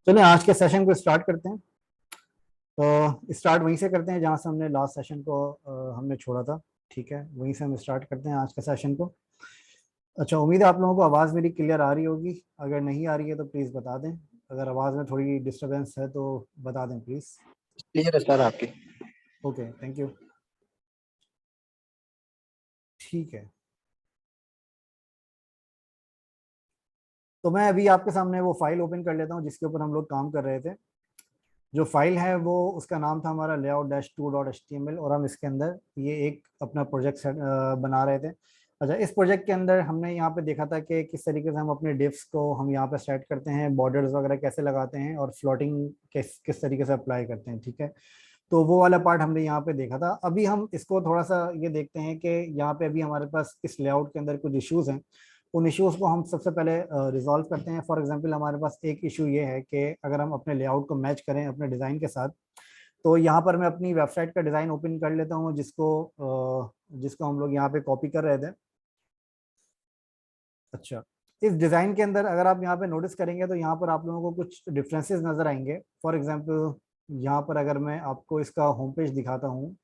चलिए आज के सेशन को स्टार्ट करते हैं। तो स्टार्ट वहीं से करते हैं जहाँ से हमने लास्ट सेशन को हमने छोड़ा था। ठीक है, वहीं से हम स्टार्ट करते हैं आज के सेशन को। अच्छा, उम्मीद है आप लोगों को आवाज़ मेरी क्लियर आ रही होगी। अगर नहीं आ रही है तो प्लीज़ बता दें। अगर आवाज़ में थोड़ी डिस्टर्बेंस है तो बता दें प्लीज़। क्लियर है सर आपकी। Okay, thank you. ठीक है, तो मैं अभी आपके सामने वो फाइल ओपन कर लेता हूँ जिसके ऊपर हम लोग काम कर रहे थे। जो फाइल है वो उसका नाम था हमारा layout-2.html और हम इसके अंदर ये एक अपना प्रोजेक्ट बना रहे थे। अच्छा, इस प्रोजेक्ट के अंदर हमने यहाँ पे देखा था कि किस तरीके से हम अपने डिव्स को हम यहाँ पे सेट करते हैं, बॉर्डर्स वगैरह कैसे लगाते हैं और फ्लोटिंग किस किस तरीके से अप्लाई करते हैं। ठीक है, तो वो वाला पार्ट हमने यहाँ पे देखा था। अभी हम इसको थोड़ा सा ये देखते हैं कि यहाँ पे अभी हमारे पास इस लेआउट के अंदर कुछ इश्यूज हैं। उन इश्यूज को हम सबसे पहले रिजॉल्व करते हैं। फॉर एग्जांपल हमारे पास एक इशू ये है कि अगर हम अपने लेआउट को मैच करें अपने डिज़ाइन के साथ, तो यहाँ पर मैं अपनी वेबसाइट का डिज़ाइन ओपन कर लेता हूँ जिसको हम लोग यहाँ पे कॉपी कर रहे थे। अच्छा, इस डिज़ाइन के अंदर अगर आप यहाँ पे नोटिस करेंगे तो यहाँ पर आप लोगों को कुछ डिफरेंसेस नज़र आएंगे। फॉर एग्जांपल यहाँ पर अगर मैं आपको इसका होम पेज दिखाता हूँ,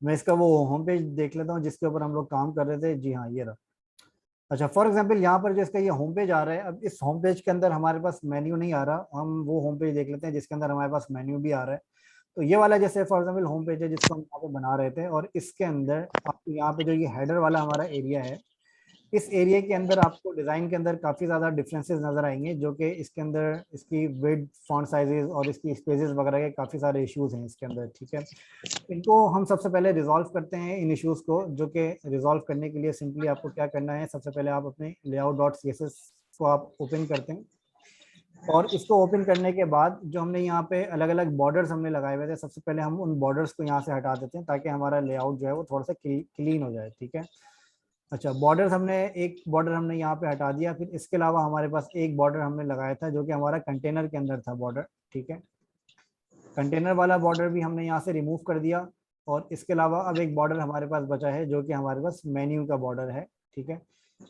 मैं इसका वो होम पेज देख लेता हूँ जिसके ऊपर हम लोग काम कर रहे थे। जी हाँ, ये रहा। अच्छा, फॉर एग्जांपल यहाँ पर जो इसका ये होम पेज आ रहा है, अब इस होम पेज के अंदर हमारे पास मेन्यू नहीं आ रहा। हम वो होम पेज देख लेते हैं जिसके अंदर हमारे पास मेन्यू भी आ रहा है। तो ये वाला जैसे फॉर एग्जांपल होम पेज है जिसको हम यहाँ पे बना रहे थे, और इसके अंदर आपको यहाँ पे जो ये हेडर वाला हमारा एरिया है, इस एरिया के अंदर आपको डिज़ाइन के अंदर काफ़ी ज़्यादा डिफरेंसेस नज़र आएंगे, जो कि इसके अंदर इसकी विड्थ, फॉन्ट साइजेस और इसकी स्पेसेस वगैरह के काफ़ी सारे इश्यूज हैं इसके अंदर। ठीक है, इनको हम सबसे पहले रिजॉल्व करते हैं इन इश्यूज को, जो कि रिजॉल्व करने के लिए सिंपली आपको क्या करना है, सबसे पहले आप अपने layout.css को आप ओपन करते हैं। और इसको ओपन करने के बाद जो हमने यहाँ पे अलग अलग बॉर्डर्स हमने लगाए हुए थे, सबसे पहले हम उन बॉर्डर्स को यहाँ से हटा देते हैं ताकि हमारा लेआउट जो है वो थोड़ा सा क्लीन हो जाए। ठीक है, अच्छा, बॉर्डर्स हमने एक बॉर्डर हमने यहाँ पे हटा दिया। फिर इसके अलावा हमारे पास एक बॉर्डर हमने लगाया था जो कि हमारा कंटेनर के अंदर था बॉर्डर। ठीक है, कंटेनर वाला बॉर्डर भी हमने यहाँ से रिमूव कर दिया। और इसके अलावा अब एक बॉर्डर हमारे पास बचा है जो कि हमारे पास मेन्यू का बॉर्डर है। ठीक है,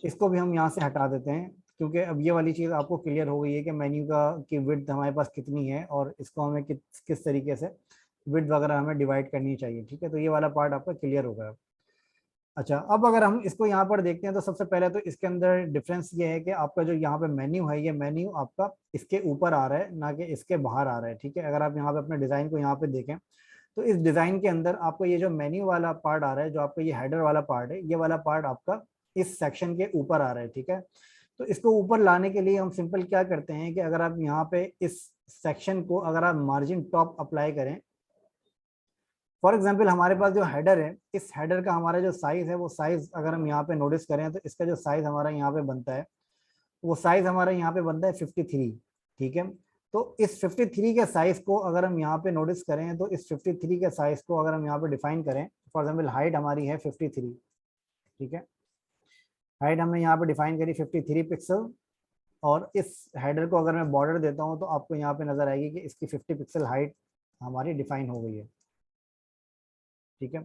इसको भी हम यहाँ से हटा देते हैं, क्योंकि अब ये वाली चीज़ आपको क्लियर हो गई है कि मेन्यू का की विड्थ हमारे पास कितनी है और इसको हमें किस तरीके से विड्थ वगैरह हमें डिवाइड करनी चाहिए। ठीक है, तो ये वाला पार्ट आपका क्लियर हो गया। अच्छा, अब अगर हम इसको यहाँ पर देखते हैं तो सबसे पहले तो इसके अंदर डिफरेंस ये है कि आपका जो यहाँ पे मेन्यू है, ये मेन्यू आपका इसके ऊपर आ रहा है ना कि इसके बाहर आ रहा है। ठीक है, अगर आप यहाँ पे अपने डिज़ाइन को यहाँ पे देखें तो इस डिज़ाइन के अंदर आपको ये जो मेन्यू वाला पार्ट आ रहा है, जो आपका ये हेडर वाला पार्ट है, ये वाला पार्ट आपका इस सेक्शन के ऊपर आ रहा है। ठीक है, तो इसको ऊपर लाने के लिए हम सिंपल क्या करते हैं कि अगर आप यहाँ पे इस सेक्शन को अगर आप मार्जिन टॉप अप्लाई करें, फॉर एग्जाम्पल हमारे पास जो हेडर है, इस हेडर का हमारा जो साइज है, वो साइज अगर हम यहाँ पे नोटिस करें तो इसका जो साइज हमारा यहाँ पे बनता है, वो साइज हमारा यहाँ पे बनता है 53। ठीक है, तो इस 53 के साइज को अगर हम यहाँ पे नोटिस करें तो इस 53 के साइज को अगर हम यहाँ पे डिफाइन करें, फॉर एग्जाम्पल हाइट हमारी है 53। ठीक है, हाइट हमने यहाँ पे डिफाइन करी 53 पिक्सल, और इस हेडर को अगर मैं बॉर्डर देता हूँ तो आपको यहाँ पे नजर आएगी कि इसकी 50 पिक्सल हाइट हमारी डिफाइन हो गई है। ठीक है,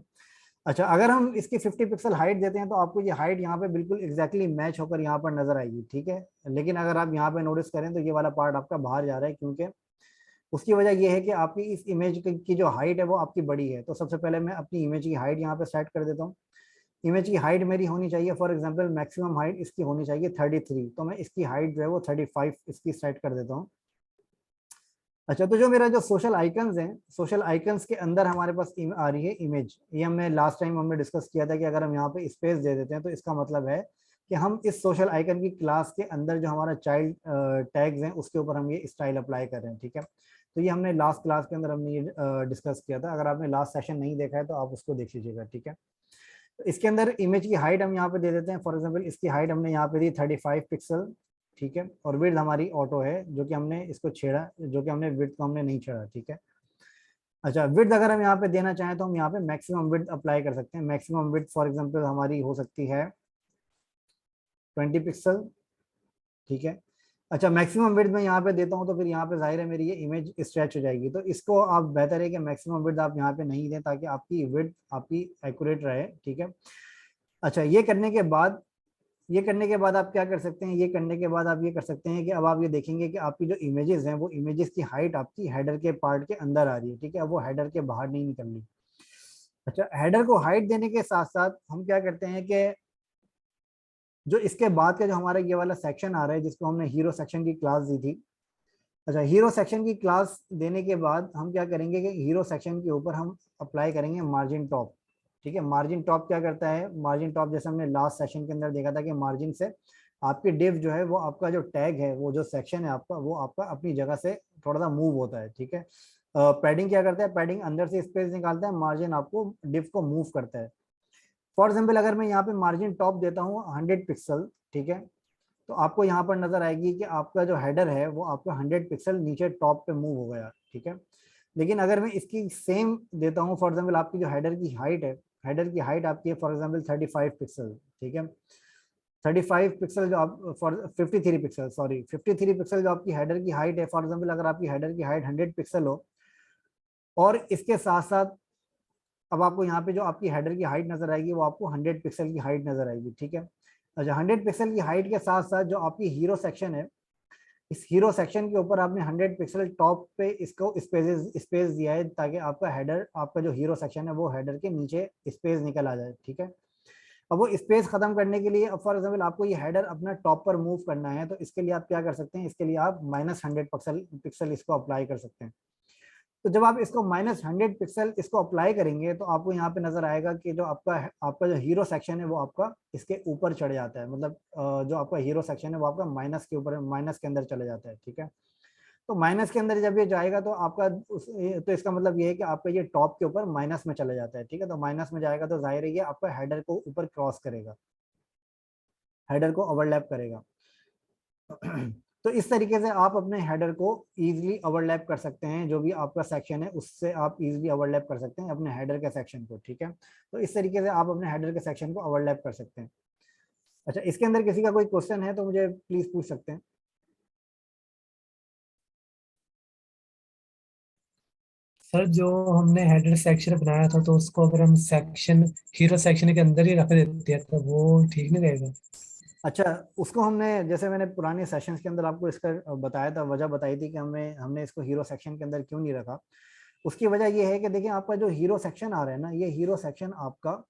अच्छा, अगर हम इसकी 50 पिक्सल हाइट देते हैं तो आपको ये हाइट यहाँ पे बिल्कुल एग्जैक्टली मैच होकर यहाँ पर नजर आएगी। ठीक है, लेकिन अगर आप यहाँ पे नोटिस करें तो ये वाला पार्ट आपका बाहर जा रहा है, क्योंकि उसकी वजह ये है कि आपकी इस इमेज की जो हाइट है वो आपकी बड़ी है। तो सबसे पहले मैं अपनी इमेज की हाइट यहाँ पे सेट कर देता हूँ। इमेज की हाइट मेरी होनी चाहिए, फॉर एग्जाम्पल मैक्सिमम हाइट इसकी होनी चाहिए 33, तो मैं इसकी हाइट जो है वो 35 इसकी सेट कर देता हूँ। अच्छा, तो जो मेरा जो सोशल आइकन्स हैं, सोशल आइकन्स के अंदर हमारे पास आ रही है इमेज। ये हमने लास्ट टाइम हमने डिस्कस किया था कि अगर हम यहाँ पे स्पेस दे देते हैं तो इसका मतलब है कि हम इस सोशल आइकन की क्लास के अंदर जो हमारा चाइल्ड टैग्स हैं उसके ऊपर हम ये स्टाइल अप्लाई कर रहे हैं। ठीक है, तो ये हमने लास्ट क्लास के अंदर हमने ये डिस्कस किया था। अगर आपने लास्ट सेशन नहीं देखा है तो आप उसको देख लीजिएगा। ठीक है, तो इसके अंदर इमेज की हाइट हम यहाँ पे दे देते हैं। फॉर एग्जाम्पल इसकी हाइट हमने यहाँ पे दी 35 पिक्सल। ठीक है, और विड्थ हमारी ऑटो है, जो कि हमने इसको छेड़ा, जो कि हमने विड्थ को हमने नहीं छेड़ा। ठीक है, अच्छा, विड्थ अगर हम यहाँ पे देना चाहें तो हम यहाँ पे मैक्सिमम विड्थ अप्लाई कर सकते हैं। मैक्सिमम विड्थ फॉर एग्जांपल हमारी हो सकती है 20 पिक्सल। ठीक है, अच्छा मैक्सिमम विड्थ मैं यहाँ पे देता हूँ तो फिर यहाँ पे जाहिर है मेरी ये इमेज स्ट्रेच हो जाएगी, तो इसको आप बेहतर है कि मैक्सिमम विड्थ आप यहाँ पे नहीं दें ताकि आपकी विड्थ आपकी एक्यूरेट रहे, ठीक है। अच्छा ये करने के बाद आप क्या कर सकते हैं, ये करने के बाद आप ये कर सकते हैं कि अब आप ये देखेंगे कि आपकी जो इमेजेस हैं वो इमेजेस की हाइट आपकी हेडर के पार्ट के अंदर आ रही है, ठीक है, अब वो हेडर के बाहर नहीं निकल रही। अच्छा हेडर को हाइट देने के साथ साथ हम क्या करते हैं कि जो इसके बाद का जो हमारा ये वाला सेक्शन आ रहा है जिसको हमने हीरो सेक्शन की क्लास दी थी। अच्छा हीरो सेक्शन की क्लास देने के बाद हम क्या करेंगे कि हीरो सेक्शन के ऊपर हम अप्लाई करेंगे मार्जिन टॉप, ठीक है। मार्जिन टॉप क्या करता है, मार्जिन टॉप जैसे हमने लास्ट सेशन के अंदर देखा था कि मार्जिन से आपकी डिव जो है वो आपका जो टैग है वो जो सेक्शन है आपका वो आपका अपनी जगह से थोड़ा सा मूव होता है, ठीक है। पैडिंग क्या करता है, पैडिंग अंदर से स्पेस निकालता है, मार्जिन आपको डिव को मूव करता है। फॉर एग्जाम्पल अगर मैं यहाँ पे मार्जिन टॉप देता हूँ 100 पिक्सल, ठीक है, तो आपको यहाँ पर नजर आएगी कि आपका जो हेडर है वो आपका 100 पिक्सल नीचे टॉप पे मूव हो गया, ठीक है। लेकिन अगर मैं इसकी सेम देता हूँ, फॉर एग्जाम्पल आपकी जो हेडर की हाइट है, हेडर की हाइट आपकी है फॉर एग्जाम्पल 35 पिक्सल, ठीक है। 35 पिक्सल जो आप फॉर 53 पिक्सल, सॉरी 53 पिक्सल जो आपकी हेडर की हाइट है, फॉर एग्जाम्पल अगर आपकी हेडर की हाइट 100 पिक्सल हो और इसके साथ साथ अब आपको यहाँ पे जो आपकी हेडर की हाइट नजर आएगी वो आपको 100 पिक्सल की हाइट नजर आएगी, ठीक है। अच्छा 100 पिक्सल की हाइट के साथ साथ जो आपकी हीरो सेक्शन है, इस हीरो सेक्शन के ऊपर आपने 100 पिक्सल टॉप पे इसको स्पेस दिया है ताकि आपका हेडर, आपका जो हीरो सेक्शन है वो हेडर के नीचे स्पेस निकल आ जाए, ठीक है। अब वो स्पेस खत्म करने के लिए अब फॉर एग्जाम्पल आपको ये हेडर अपना टॉप पर मूव करना है, तो इसके लिए आप क्या कर सकते हैं, इसके लिए आप -100 पिक्सल इसको अप्लाई कर सकते हैं। तो जब आप इसको -100 पिक्सल इसको अप्लाई करेंगे तो आपको यहाँ पे नजर आएगा कि जो आपका जो हीरो सेक्शन है वो आपका इसके ऊपर चढ़ जाता है, मतलब जो आपका हीरो सेक्शन है वो आपका माइनस के ऊपर, माइनस के अंदर चले जाता है, ठीक है। तो माइनस के अंदर जब ये जाएगा तो तो इसका मतलब ये है कि आपका ये टॉप के ऊपर माइनस में चले जाता है, ठीक है। तो माइनस में जाएगा तो जाहिर है ये आपका हेडर को ऊपर क्रॉस करेगा, हेडर को ओवरलैप करेगा। तो इस तरीके से आप अपने हेडर को इजीली ओवरलैप कर सकते हैं, जो भी आपका सेक्शन है उससे आप इजीली ओवरलैप कर सकते हैं अपने हेडर के सेक्शन को, ठीक है। तो इस तरीके से आप अपने हेडर के सेक्शन को ओवरलैप कर सकते हैं। अच्छा इसके अंदर किसी का कोई क्वेश्चन है तो मुझे प्लीज पूछ सकते हैं। सर जो हमने हेडर सेक्शन बनाया था तो उसको अगर हम सेक्शन हीरो सेक्शन के अंदर ही रख देते हैं तो वो ठीक नहीं रहेगा? अच्छा उसको हमने, जैसे मैंने पुराने सेशंस के अंदर आपको इसका बताया था, वजह बताई थी कि हमने हमने इसको हीरो सेक्शन के अंदर क्यों नहीं रखा। उसकी वजह ये है कि देखिए आपका जो हीरो सेक्शन आ रहा है ना, ये हीरो सेक्शन आपका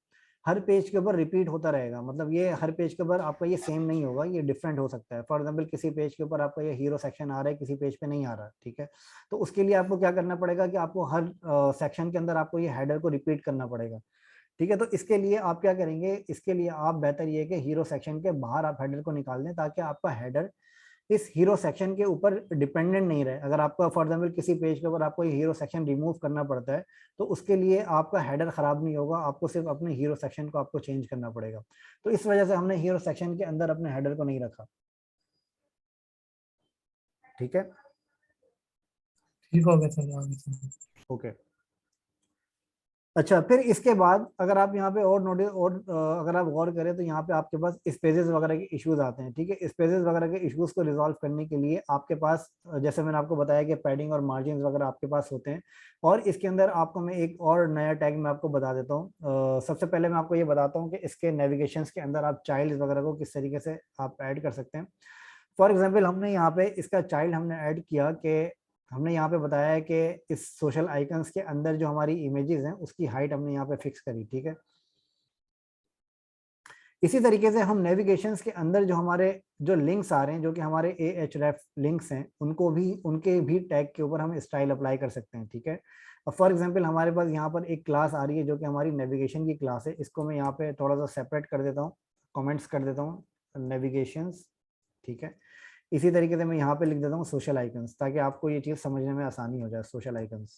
हर पेज के ऊपर रिपीट होता रहेगा, मतलब ये हर पेज के ऊपर आपका ये सेम नहीं होगा, ये डिफरेंट हो सकता है। फॉर एग्जांपल किसी पेज के ऊपर आपका ये हीरो सेक्शन आ रहा है, किसी पेज पे नहीं आ रहा, ठीक है। तो उसके लिए आपको क्या करना पड़ेगा कि आपको हर सेक्शन के अंदर आपको ये हेडर को रिपीट करना पड़ेगा, ठीक है। तो इसके लिए आप क्या करेंगे, इसके लिए आप बेहतर ये है कि हीरो सेक्शन के बाहर आप हेडर को निकाल दें ताकि आपका हेडर इस हीरो सेक्शन के ऊपर डिपेंडेंट नहीं रहे। अगर आपका फॉर एग्जाम्पल किसी पेज के ऊपर आपको ये हीरो सेक्शन रिमूव करना पड़ता है तो उसके लिए आपका हेडर खराब नहीं होगा, आपको सिर्फ अपने हीरो सेक्शन को आपको चेंज करना पड़ेगा। तो इस वजह से हमने हीरो सेक्शन के अंदर अपने हेडर को नहीं रखा, ठीक है। ठीक हो गया सर, आगे से। ओके। अच्छा फिर इसके बाद अगर आप यहाँ पे और नोटिस और अगर आप गौर करें तो यहाँ पे आपके पास स्पेसेस वगैरह के इश्यूज आते हैं, ठीक है। स्पेसेस वगैरह के इश्यूज को रिजॉल्व करने के लिए आपके पास जैसे मैंने आपको बताया कि पैडिंग और मार्जिन वगैरह आपके पास होते हैं। और इसके अंदर आपको मैं एक और नया टैग मैं आपको बता देता हूँ। सबसे पहले मैं आपको ये बताता हूँ कि इसके नेविगेशन के अंदर आप चाइल्ड वगैरह को किस तरीके से आप ऐड कर सकते हैं। फॉर एग्जाम्पल हमने यहाँ पे इसका चाइल्ड हमने ऐड किया कि हमने यहाँ पे बताया है कि इस सोशल आइकन्स के अंदर जो हमारी इमेजेस हैं उसकी हाइट हमने यहाँ पे फिक्स करी, ठीक है। इसी तरीके से हम नेविगेशंस के अंदर जो हमारे जो लिंक्स आ रहे हैं, जो कि हमारे AHREF लिंक्स हैं, उनको भी उनके भी टैग के ऊपर हम स्टाइल अप्लाई कर सकते हैं, ठीक है। अब फॉर एग्जांपल हमारे पास यहाँ पर एक क्लास आ रही है जो कि हमारी नेविगेशन की क्लास है, इसको मैं यहाँ पे थोड़ा सा सेपरेट कर देता हूँ, कमेंट्स कर देता हूँ नेविगेशंस, ठीक है। इसी तरीके से मैं यहाँ पे लिख देता हूँ सोशल आइकन्स ताकि आपको ये चीज़ समझने में आसानी हो जाए, सोशल आइकन्स,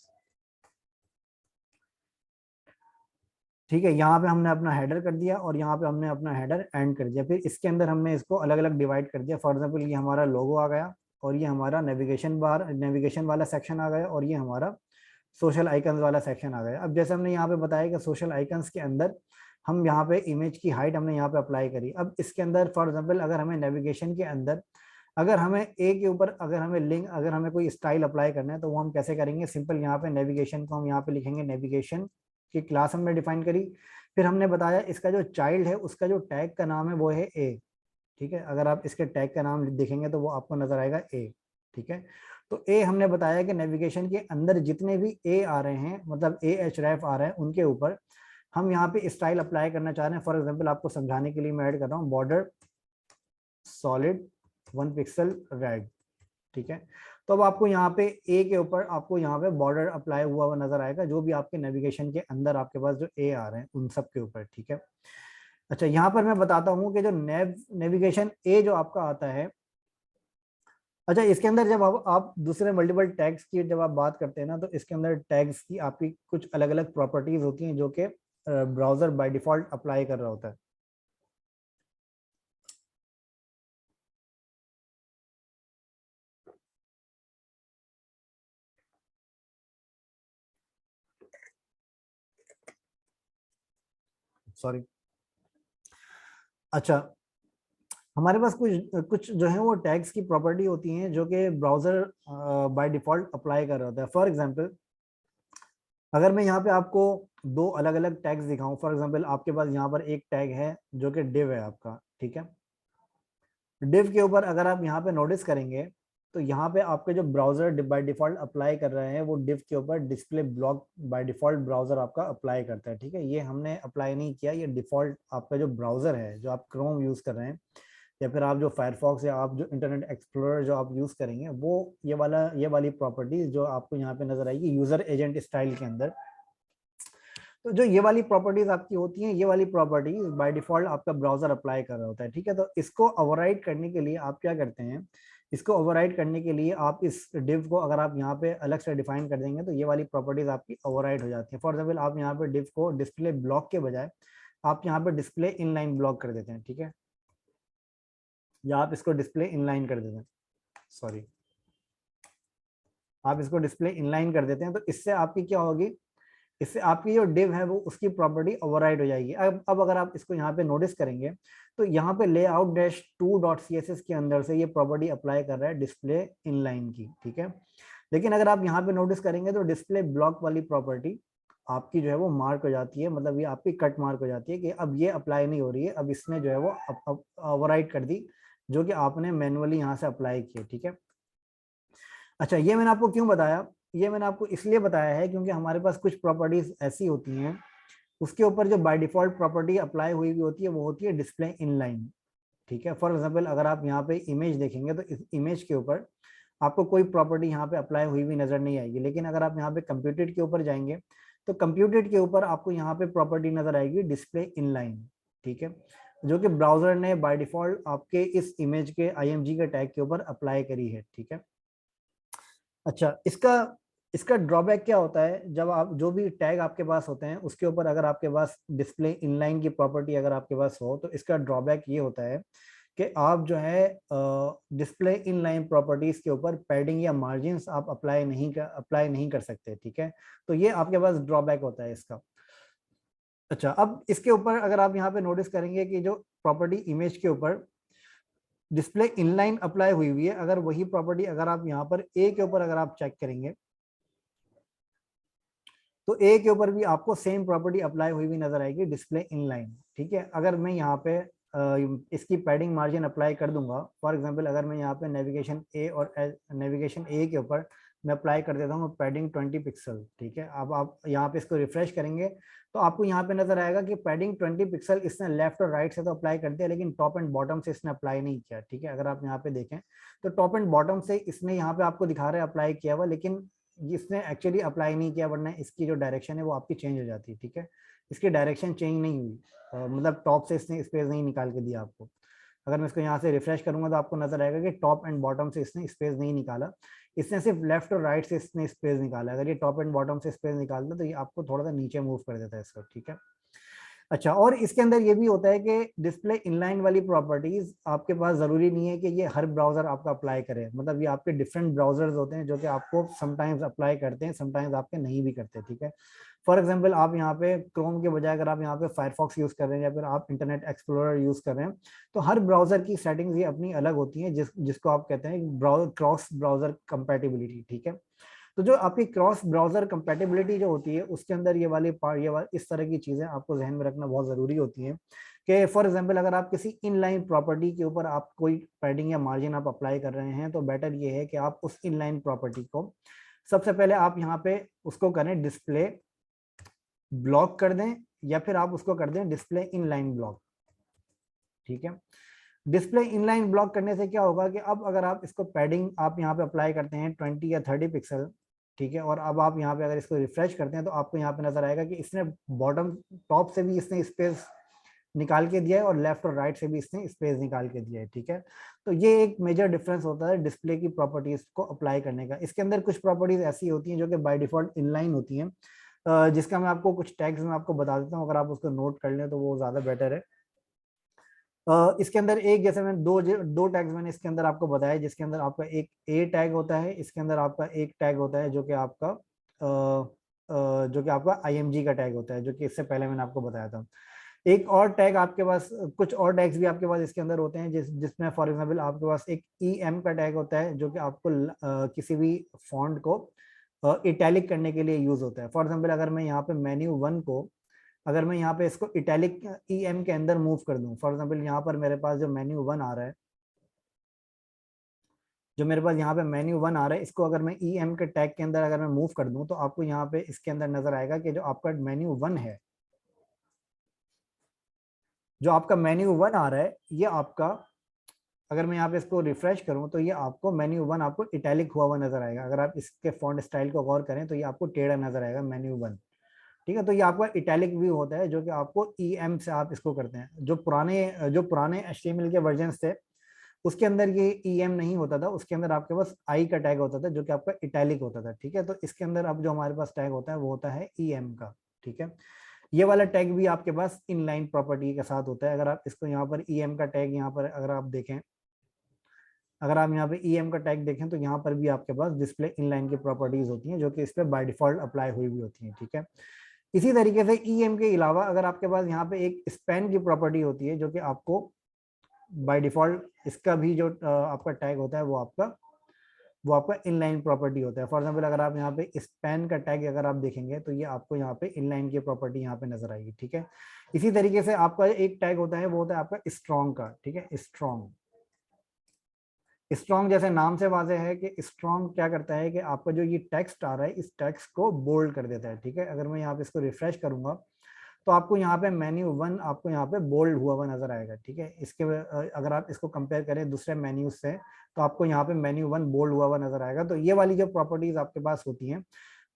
ठीक है। यहाँ पे हमने अपना हेडर कर दिया और यहाँ पे हमने अपना हेडर एंड कर दिया। फिर इसके अंदर हमने इसको अलग अलग डिवाइड कर दिया। फॉर एग्जांपल ये हमारा लोगो आ गया और ये हमारा नेविगेशन बार, नेविगेशन वाला सेक्शन आ गया और ये हमारा सोशल आइकन्स वाला सेक्शन आ गया। अब जैसे हमने यहाँ पे बताया कि सोशल आइकन्स के अंदर हम यहाँ पे इमेज की हाइट हमने यहाँ पे अप्लाई करी। अब इसके अंदर फॉर एग्जाम्पल अगर हमें नेविगेशन के अंदर अगर हमें ए के ऊपर अगर हमें लिंक अगर हमें कोई स्टाइल अप्लाई करना है तो वो हम कैसे करेंगे, सिंपल यहाँ पे नेविगेशन को हम यहाँ पे लिखेंगे, नेविगेशन की क्लास हमने डिफाइन करी, फिर हमने बताया इसका जो चाइल्ड है उसका जो टैग का नाम है वो है ए, ठीक है। अगर आप इसके टैग का नाम देखेंगे तो वो आपको नजर आएगा ए, ठीक है। तो ए हमने बताया कि नेविगेशन के अंदर जितने भी ए आ रहे हैं, मतलब ए एच रेफ आ रहे हैं, उनके ऊपर हम यहाँ पे स्टाइल अप्लाई करना चाह रहे हैं। फॉर एग्जांपल आपको समझाने के लिए मैं ऐड कर रहा हूँ बॉर्डर सॉलिड 1 पिक्सल रेड, ठीक है। तो अब आपको यहाँ पे ए के ऊपर आपको यहाँ पे बॉर्डर अप्लाई हुआ हुआ नजर आएगा, जो भी आपके नेविगेशन के अंदर आपके पास जो ए आ रहे हैं उन सब के ऊपर, ठीक है। अच्छा, यहाँ पर मैं बताता हूँ कि जो नेविगेशन ए जो आपका आता है, अच्छा इसके अंदर जब आप दूसरे मल्टीपल टैग्स की जब आप बात करते हैं ना, तो इसके अंदर टैग्स की आपकी कुछ अलग अलग प्रॉपर्टीज होती हैं जो कि ब्राउजर बाय डिफॉल्ट अप्लाई कर रहा होता है। सॉरी। अच्छा, हमारे पास कुछ कुछ जो है वो टैग्स की प्रॉपर्टी होती हैं जो कि ब्राउजर बाय डिफॉल्ट अप्लाई कर रहा होता है। फॉर एग्जांपल अगर मैं यहाँ पे आपको दो अलग अलग टैग्स दिखाऊं, फॉर एग्जांपल आपके पास यहाँ पर एक टैग है जो कि डिव है आपका, ठीक है। डिव के ऊपर अगर आप यहाँ पे नोटिस करेंगे तो यहाँ पे आपके जो ब्राउजर बाय डिफॉल्ट अप्लाई कर रहे हैं वो डिव के ऊपर display block by default browser आपका अप्लाई करता है, ठीक है। ये हमने अप्लाई नहीं किया, ये डिफॉल्ट आपका जो ब्राउजर है, जो आप क्रोम यूज कर रहे हैं या फिर आप जो फायरफॉक्स या आप जो इंटरनेट एक्सप्लोरर जो आप यूज करेंगे, वो ये वाली प्रॉपर्टीज जो आपको यहाँ पे नजर आएगी यूजर एजेंट स्टाइल के अंदर, तो जो ये वाली प्रॉपर्टीज आपकी होती हैं, ये वाली प्रॉपर्टीज बाय डिफॉल्ट आपका ब्राउजर अप्लाई कर रहा होता है, ठीक है। तो इसको ओवरराइड करने के लिए आप क्या करते हैं, इसको ओवरराइड करने के लिए आप इस डिव को अगर आप यहाँ पे अलग से डिफाइन कर देंगे तो ये वाली प्रॉपर्टीज आपकी ओवरराइड हो जाती है। फॉर एग्जाम्पल आप यहाँ पे डिव को डिस्प्ले ब्लॉक के बजाय आप यहाँ पे डिस्प्ले इनलाइन ब्लॉक कर देते हैं, ठीक है, या आप इसको डिस्प्ले इनलाइन कर देते हैं, सॉरी, आप इसको डिस्प्ले इनलाइन कर देते हैं। तो इससे आपकी क्या होगी, इससे आपकी जो डिव है वो उसकी प्रॉपर्टी ओवरराइड हो जाएगी। अब अगर आप इसको यहाँ पे नोटिस करेंगे तो यहाँ पे लेआउट डैश 2.css के अंदर से ये प्रॉपर्टी अप्लाई कर रहा है डिस्प्ले इनलाइन की, ठीक है। लेकिन अगर आप यहाँ पे नोटिस करेंगे तो डिस्प्ले ब्लॉक वाली प्रॉपर्टी आपकी जो है वो मार्क हो जाती है, मतलब ये आपकी कट मार्क हो जाती है कि अब ये अप्लाई नहीं हो रही है, अब इसने जो है वो ओवरराइड कर दी जो कि आपने मैनुअली यहाँ से अप्लाई किए, ठीक है। अच्छा, ये मैंने आपको क्यों बताया, ये मैंने आपको इसलिए बताया है क्योंकि हमारे पास कुछ प्रॉपर्टीज ऐसी होती हैं उसके ऊपर जो बाय डिफॉल्ट प्रॉपर्टी अप्लाई हुई होती है वो होती है डिस्प्ले इनलाइन, ठीक है। फॉर एग्जांपल अगर आप यहाँ पे इमेज देखेंगे तो इस इमेज के ऊपर आपको कोई प्रॉपर्टी यहाँ पे अप्लाई हुई हुई नजर नहीं आएगी, लेकिन अगर आप यहाँ पे कंप्यूटेड के ऊपर जाएंगे तो कंप्यूटेड के ऊपर आपको यहाँ पे प्रॉपर्टी नजर आएगी डिस्प्ले इनलाइन, ठीक है, जो कि ब्राउजर ने बाय डिफॉल्ट आपके इस इमेज के IMG के टैग के ऊपर अप्लाई करी है, ठीक है। अच्छा, इसका इसका ड्रॉबैक क्या होता है, जब आप जो भी टैग आपके पास होते हैं उसके ऊपर अगर आपके पास डिस्प्ले इनलाइन की प्रॉपर्टी अगर आपके पास हो तो इसका ड्रॉबैक ये होता है कि आप जो है डिस्प्ले इनलाइन प्रॉपर्टीज के ऊपर पैडिंग या मार्जिन्स आप अप्लाई नहीं कर सकते, ठीक है। तो ये आपके पास ड्रॉबैक होता है इसका। अच्छा, अब इसके ऊपर अगर आप यहाँ पे नोटिस करेंगे कि जो प्रॉपर्टी इमेज के ऊपर डिस्प्ले इनलाइन अप्लाई हुई हुई है, अगर वही प्रॉपर्टी अगर आप यहाँ पर ए के ऊपर अगर आप चेक करेंगे तो ए के ऊपर भी आपको सेम प्रॉपर्टी अप्लाई हुई हुई नजर आएगी डिस्प्ले इनलाइन, ठीक है। अगर मैं यहाँ पे इसकी पैडिंग मार्जिन अप्लाई कर दूंगा, फॉर एग्जांपल अगर मैं यहाँ पे नेविगेशन ए और नेविगेशन ए के ऊपर मैं अप्लाई कर देता हूँ पैडिंग 20 पिक्सल, ठीक है। अब आप यहाँ पे इसको रिफ्रेश करेंगे तो आपको यहाँ पे नजर आएगा कि पैडिंग 20 पिक्सल इसने लेफ्ट और राइट से तो अप्लाई कर दिया लेकिन टॉप एंड बॉटम से इसने अप्लाई नहीं किया, ठीक है। अगर आप यहाँ पे देखें तो टॉप एंड बॉटम से इसने यहाँ पे आपको दिखा रहा है अप्लाई किया हुआ, लेकिन इसने एक्चुअली अप्लाई नहीं किया, वरना इसकी जो डायरेक्शन है वो आपकी चेंज हो जाती है, ठीक है। इसकी डायरेक्शन चेंज नहीं हुई, मतलब टॉप से इसने स्पेस नहीं निकाल के दिया आपको। अगर मैं इसको यहाँ से रिफ्रेश करूंगा तो आपको नजर आएगा कि टॉप एंड बॉटम से इसने स्पेस नहीं निकाला, इसने सिर्फ लेफ्ट और राइट से इसने स्पेस निकाला। अगर ये टॉप एंड बॉटम से स्पेस निकालता तो ये आपको थोड़ा सा नीचे मूव कर देता है इसको, ठीक है। अच्छा, और इसके अंदर ये भी होता है कि डिस्प्ले इनलाइन वाली प्रॉपर्टीज आपके पास जरूरी नहीं है कि ये हर ब्राउजर आपका अप्लाई करे, मतलब ये आपके डिफरेंट ब्राउजर्स होते हैं जो कि आपको समटाइम्स अप्लाई करते हैं, समटाइम्स आपके नहीं भी करते, ठीक है। फॉर एग्जांपल आप यहाँ पे क्रोम के बजाय अगर आप यहाँ पे फायरफॉक्स यूज कर रहे हैं या फिर आप इंटरनेट एक्सप्लोरर यूज कर रहे हैं, तो हर ब्राउजर की सेटिंग्स ये अपनी अलग होती हैं, जिसको आप कहते हैं क्रॉस ब्राउजर कंपैटिबिलिटी, ठीक है। तो जो आपकी क्रॉस ब्राउजर कंपैटिबिलिटी जो होती है उसके अंदर ये वाली इस तरह की चीजें आपको जहन में रखना बहुत जरूरी होती है कि फॉर एग्जांपल अगर आप किसी इनलाइन प्रॉपर्टी के ऊपर आप कोई पैडिंग या मार्जिन आप अप्लाई कर रहे हैं, तो बेटर ये है कि आप उस इनलाइन प्रॉपर्टी को सबसे पहले आप यहाँ पे उसको करें डिस्प्ले ब्लॉक कर दें, या फिर आप उसको कर दें डिस्प्ले इनलाइन ब्लॉक, ठीक है। डिस्प्ले इनलाइन ब्लॉक करने से क्या होगा कि अब अगर आप इसको पैडिंग आप यहाँ पे अप्लाई करते हैं 20 या 30 पिक्सल, ठीक है, और अब आप यहाँ पे अगर इसको रिफ्रेश करते हैं तो आपको यहाँ पे नजर आएगा कि इसने बॉटम टॉप से भी इसने स्पेस निकाल के दिया है और लेफ्ट और राइट से भी इसने स्पेस निकाल के दिया है, ठीक है। तो ये एक मेजर डिफरेंस होता है डिस्प्ले की प्रॉपर्टीज को अप्लाई करने का। इसके अंदर कुछ प्रॉपर्टीज ऐसी होती हैं जो कि बाय डिफॉल्ट इनलाइन होती हैं, जिसका मैं आपको कुछ टैग्स में आपको बता देता हूँ, अगर आप उसको नोट कर लें तो वो ज्यादा बेटर है। इसके अंदर एक, जैसे मैंने दो टैग्स मैंने इसके अंदर आपको बताया, जिसके अंदर आपका एक ए टैग होता है, इसके अंदर आपका एक टैग होता है जो कि आपका IMG का टैग होता है, जो कि इससे पहले मैंने आपको बताया था। एक और टैग आपके पास, कुछ और टैग्स भी आपके पास इसके अंदर होते हैं, जिसमें फॉर एग्जांपल आपके पास एक EM का टैग होता है जो कि आपको किसी भी फॉन्ट को इटैलिक करने के लिए यूज होता है। फॉर एग्जांपल अगर मैं यहाँ पे मेन्यू 1 को, अगर मैं यहाँ पे इसको इटैलिक EM के अंदर मूव कर दूं, फॉर एग्जांपल यहाँ पर मेरे पास जो मेन्यू 1 आ रहा है, जो मेरे पास यहाँ पे मेन्यू 1 आ रहा है, इसको अगर मैं EM के टैग के अंदर अगर मैं मूव कर दूं, तो आपको यहाँ पे इसके अंदर नजर आएगा कि जो आपका मेन्यू 1 है, जो आपका मेन्यू 1 आ रहा है, ये आपका, अगर मैं यहाँ पे इसको रिफ्रेश करूं तो ये आपको मेन्यू 1 आपको इटैलिक हुआ हुआ नजर आएगा। अगर आप इसके फॉन्ट स्टाइल को गौर करें तो ये आपको टेढ़ा नजर आएगा मेन्यू 1, ठीक है। तो ये आपका इटैलिक व्यू होता है जो कि आपको EM से आप इसको करते हैं। जो पुराने HTML के वर्जन थे उसके अंदर ये EM नहीं होता था, उसके अंदर आपके पास आई का टैग होता था जो कि आपका इटैलिक होता था, ठीक है। तो इसके अंदर अब जो हमारे पास टैग होता है वो होता है EM का, ठीक है। ये वाला टैग भी आपके पास इनलाइन प्रॉपर्टी के साथ होता है। अगर आप इसको यहाँ पर EM का टैग यहाँ पर अगर आप देखें, अगर आप यहाँ पे EM का टैग देखें तो यहाँ पर भी आपके पास डिस्प्ले इनलाइन की प्रॉपर्टीज होती हैं जो कि इस पर बाय डिफॉल्ट अप्लाई हुई भी होती हैं, ठीक है। इसी तरीके से EM के अलावा अगर आपके पास यहाँ पे एक स्पैन की प्रॉपर्टी होती है जो कि आपको बाय डिफॉल्ट, इसका भी जो आपका टैग होता है वो आपका इनलाइन प्रॉपर्टी होता है। फॉर एग्जांपल अगर आप यहाँ पे स्पैन का टैग अगर आप देखेंगे तो ये आपको यहाँ पे इनलाइन की प्रॉपर्टी यहाँ पे नजर आएगी, ठीक है। इसी तरीके से आपका एक टैग होता है वो होता है आपका स्ट्रॉन्ग का, ठीक है। स्ट्रॉन्ग जैसे नाम से वाजे है कि स्ट्रॉन्ग क्या करता है कि आपका जो ये टेक्स्ट आ रहा है इस टेक्स्ट को बोल्ड कर देता है, ठीक है। अगर मैं यहाँ पे इसको रिफ्रेश करूंगा तो आपको यहाँ पे मेन्यू 1 आपको यहाँ पे बोल्ड हुआ हुआ नजर आएगा, ठीक है। इसके अगर आप इसको कंपेयर करें दूसरे मेन्यू से तो आपको यहाँ पे मेन्यू 1 बोल्ड हुआ हुआ नजर आएगा। तो ये वाली जो प्रॉपर्टीज आपके पास होती हैं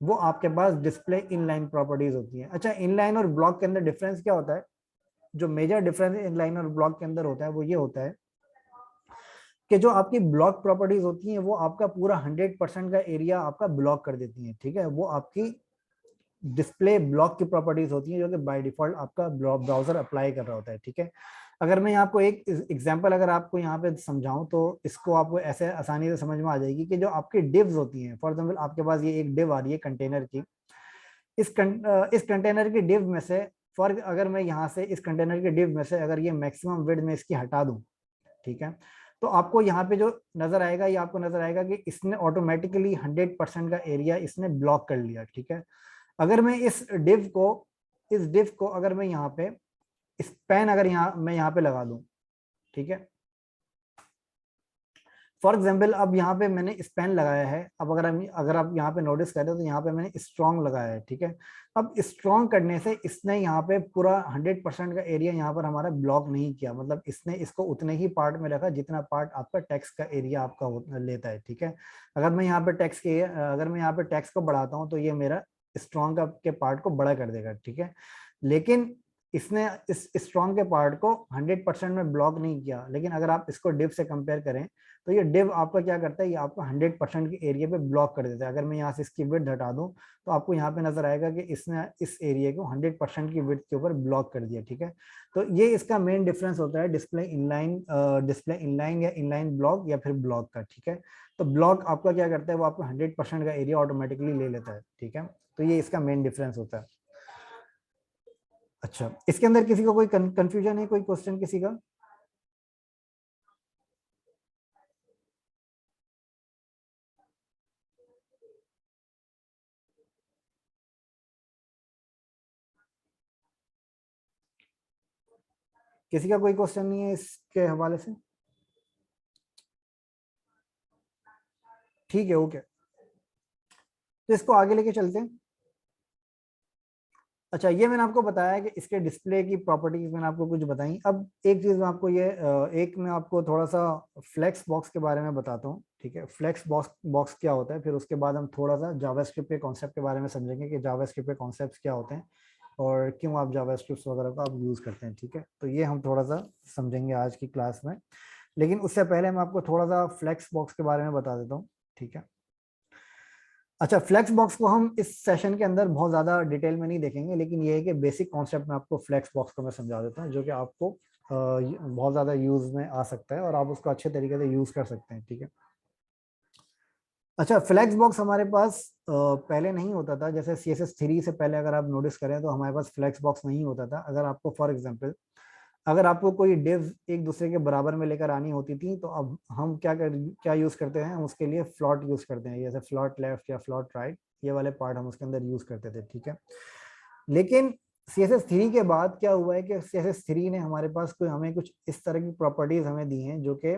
वो आपके पास डिस्प्ले इनलाइन प्रॉपर्टीज होती है। अच्छा, इनलाइन और ब्लॉक के अंदर डिफरेंस क्या होता है? जो मेजर डिफरेंस इनलाइन और ब्लॉक के अंदर होता है वो ये होता है कि जो आपकी ब्लॉक प्रॉपर्टीज होती हैं वो आपका पूरा 100% का एरिया आपका ब्लॉक कर देती हैं, ठीक है। वो आपकी डिस्प्ले ब्लॉक की प्रॉपर्टीज होती हैं जो कि बाय डिफॉल्ट आपका ब्राउजर अप्लाई कर रहा होता है, ठीक है। अगर मैं आपको एक एग्जांपल अगर आपको यहाँ पे समझाऊं तो इसको आपको ऐसे आसानी से समझ में आ जाएगी कि जो आपकी डिव्स होती हैं, फॉर एग्जांपल आपके पास ये एक डिव आ रही है कंटेनर की, इस कंटेनर की डिव में से, फॉर अगर मैं यहाँ से इस कंटेनर की डिव में से अगर ये मैक्सिमम विड्थ में इसकी हटा दूं, ठीक है, तो आपको यहाँ पे जो नजर आएगा ये आपको नजर आएगा कि इसने ऑटोमेटिकली 100% का एरिया इसने ब्लॉक कर लिया, ठीक है। अगर मैं इस डिव को अगर मैं यहाँ पे स्पैन अगर मैं यहाँ पे लगा दूं, ठीक है, फॉर एग्जाम्पल अब यहाँ पे मैंने स्पैन लगाया है। अब अगर आप यहाँ पे नोटिस करें तो यहाँ पे मैंने स्ट्रॉन्ग लगाया है, ठीक है। अब स्ट्रॉन्ग करने से इसने यहाँ पे पूरा 100% का एरिया यहाँ पर हमारा ब्लॉक नहीं किया, मतलब इसने इसको उतने ही पार्ट में रखा जितना पार्ट आपका टेक्स्ट का एरिया आपका लेता है, ठीक है। अगर मैं यहाँ पे टेक्स्ट को बढ़ाता हूँ तो ये मेरा स्ट्रॉन्ग के पार्ट को बड़ा कर देगा, ठीक है। लेकिन इसने इस स्ट्रॉन्ग के पार्ट को 100% में ब्लॉक नहीं किया। लेकिन अगर आप इसको डिव से कंपेयर करें तो ये div आपका क्या करता है, ये आपको 100% के एरिया पे ब्लॉक कर देता है। अगर मैं यहाँ से इसकी विड्थ हटा दूं तो आपको यहाँ पे नजर आएगा कि इसने इस एरिया को 100% की विड्थ के ऊपर ब्लॉक कर दिया, ठीक है। तो ये इसका मेन डिफरेंस होता है डिस्प्ले इनलाइन या इनलाइन ब्लॉक या फिर ब्लॉक का, ठीक है। तो ब्लॉक आपका क्या करता है, वो आपको 100% का एरिया ऑटोमेटिकली ले लेता है, ठीक है। तो ये इसका मेन डिफरेंस होता है। अच्छा, इसके अंदर किसी को कोई कंफ्यूजन है, कोई क्वेश्चन किसी का? किसी का कोई क्वेश्चन नहीं है इसके हवाले से? ठीक है, ओके, तो इसको आगे लेके चलते हैं। अच्छा, ये मैंने आपको बताया कि इसके डिस्प्ले की प्रॉपर्टीज मैंने आपको कुछ बताई। अब एक चीज मैं आपको एक मैं आपको थोड़ा सा फ्लेक्स बॉक्स के बारे में बताता हूँ, ठीक है। फ्लेक्स बॉक्स बॉक्स क्या होता है, फिर उसके बाद हम थोड़ा सा जावास्क्रिप्ट के कॉन्सेप्ट के बारे में समझेंगे कि जावास्क्रिप्ट के कॉन्सेप्ट क्या होते हैं और क्यों आप जावास्क्रिप्ट वगैरह का आप यूज करते हैं, ठीक है। तो ये हम थोड़ा सा समझेंगे आज की क्लास में, लेकिन उससे पहले मैं आपको थोड़ा सा फ्लेक्स बॉक्स के बारे में बता देता हूँ, ठीक है। अच्छा, फ्लेक्स बॉक्स को हम इस सेशन के अंदर बहुत ज्यादा डिटेल में नहीं देखेंगे, लेकिन ये है कि बेसिक कॉन्सेप्ट में आपको फ्लेक्स बॉक्स को मैं समझा देता हूँ, जो कि आपको बहुत ज्यादा यूज में आ सकता है और आप उसको अच्छे तरीके से यूज कर सकते हैं, ठीक है। अच्छा, फ्लेक्स बॉक्स हमारे पास पहले नहीं होता था। जैसे CSS3 से पहले अगर आप नोटिस करें तो हमारे पास फ्लेक्स बॉक्स नहीं होता था। अगर आपको फॉर एग्जांपल अगर आपको कोई डिव्स एक दूसरे के बराबर में लेकर आनी होती थी, तो अब हम क्या यूज करते हैं, हम उसके लिए फ्लॉट यूज करते हैं, जैसे फ्लॉट लेफ्ट या फ्लॉट राइट, ये वाले पार्ट हम उसके अंदर यूज करते थे, ठीक है। लेकिन CSS3 के बाद क्या हुआ है कि CSS3 ने हमारे पास कोई हमें कुछ इस तरह की प्रॉपर्टीज हमें दी हैं जो कि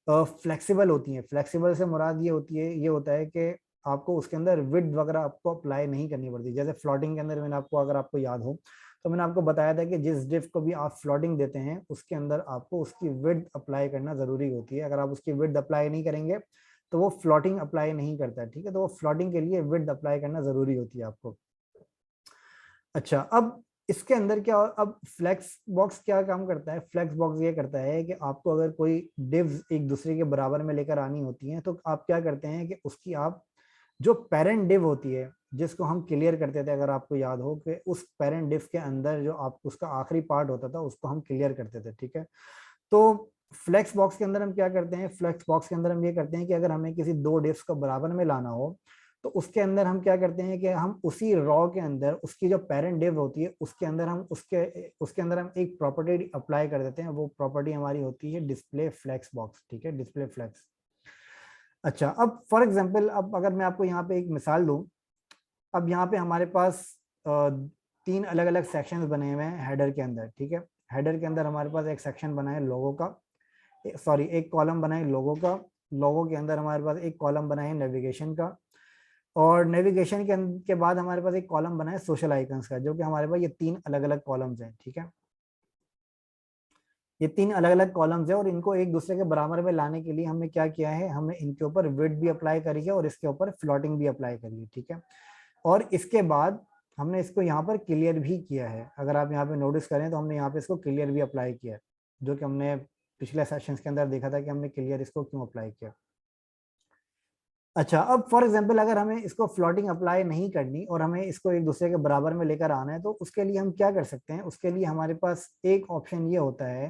फ्लेक्सिबल होती हैं। फ्लेक्सिबल से मुराद ये होती है, ये होता है कि आपको उसके अंदर विड्थ वगैरह आपको अप्लाई नहीं करनी पड़ती। जैसे फ्लोटिंग के अंदर मैंने आपको, अगर आपको याद हो, तो मैंने आपको बताया था कि जिस डिव को भी आप फ्लोटिंग देते हैं उसके अंदर आपको उसकी विड्थ अप्लाई करना जरूरी होती है। अगर आप उसकी विड्थ अप्लाई नहीं करेंगे तो वो फ्लोटिंग अप्लाई नहीं करता है, ठीक है। तो वो फ्लोटिंग के लिए विड्थ अप्लाई करना जरूरी होती है आपको। अच्छा, अब इसके अंदर क्या, अब फ्लेक्स बॉक्स क्या काम करता है, फ्लेक्स बॉक्स ये करता है कि आपको अगर कोई डिव्स एक दूसरे के बराबर में लेकर आनी होती हैं तो आप क्या करते हैं कि उसकी आप जो पेरेंट डिव होती है, जिसको हम क्लियर करते थे, अगर आपको याद हो कि उस पेरेंट डिव के अंदर जो आप उसका आखिरी पार्ट होता था उसको हम क्लियर करते थे, ठीक है। तो फ्लेक्स बॉक्स के अंदर हम क्या करते हैं, फ्लेक्स बॉक्स के अंदर हम ये करते हैं कि अगर हमें किसी दो डिव्स को बराबर में लाना हो तो उसके अंदर हम क्या करते हैं कि हम उसी रॉ के अंदर उसकी जो पेरेंट डिव होती है उसके अंदर हम उसके अंदर हम एक प्रॉपर्टी अप्लाई कर देते हैं। वो प्रॉपर्टी हमारी होती है डिस्प्ले फ्लेक्स बॉक्स, ठीक है, डिस्प्ले फ्लेक्स। अच्छा, अब फॉर एग्जांपल, अब अगर मैं आपको यहाँ पे एक मिसाल दूं, अब यहाँ पे हमारे पास तीन अलग अलग सेक्शंस बने हुए हैं हेडर के अंदर, ठीक है। हेडर के अंदर हमारे पास एक सेक्शन बना है लोगो का, सॉरी एक कॉलम बना है लोगो का। लोगो के अंदर हमारे पास एक कॉलम बना है नेविगेशन का, और नेविगेशन के बाद हमारे पास एक कॉलम बना है सोशल आइकन्स का, जो कि हमारे पास ये तीन अलग अलग कॉलम्स हैं, ठीक है। ये तीन अलग अलग कॉलम्स है और इनको एक दूसरे के बराबर में लाने के लिए हमने क्या किया है, हमने इनके ऊपर विड्थ भी अप्लाई करी है और इसके ऊपर फ्लोटिंग भी अप्लाई करी है, ठीक है। और इसके बाद हमने इसको यहाँ पर क्लियर भी किया है। अगर आप यहाँ पे नोटिस करें तो हमने यहाँ पे इसको क्लियर भी अप्लाई किया है, जो कि हमने पिछले सेशंस के अंदर देखा था कि हमने क्लियर इसको क्यों अप्लाई किया। अच्छा, अब फॉर एग्जांपल अगर हमें इसको फ्लोटिंग अप्लाई नहीं करनी और हमें इसको एक दूसरे के बराबर में लेकर आना है तो उसके लिए हम क्या कर सकते हैं, उसके लिए हमारे पास एक ऑप्शन ये होता है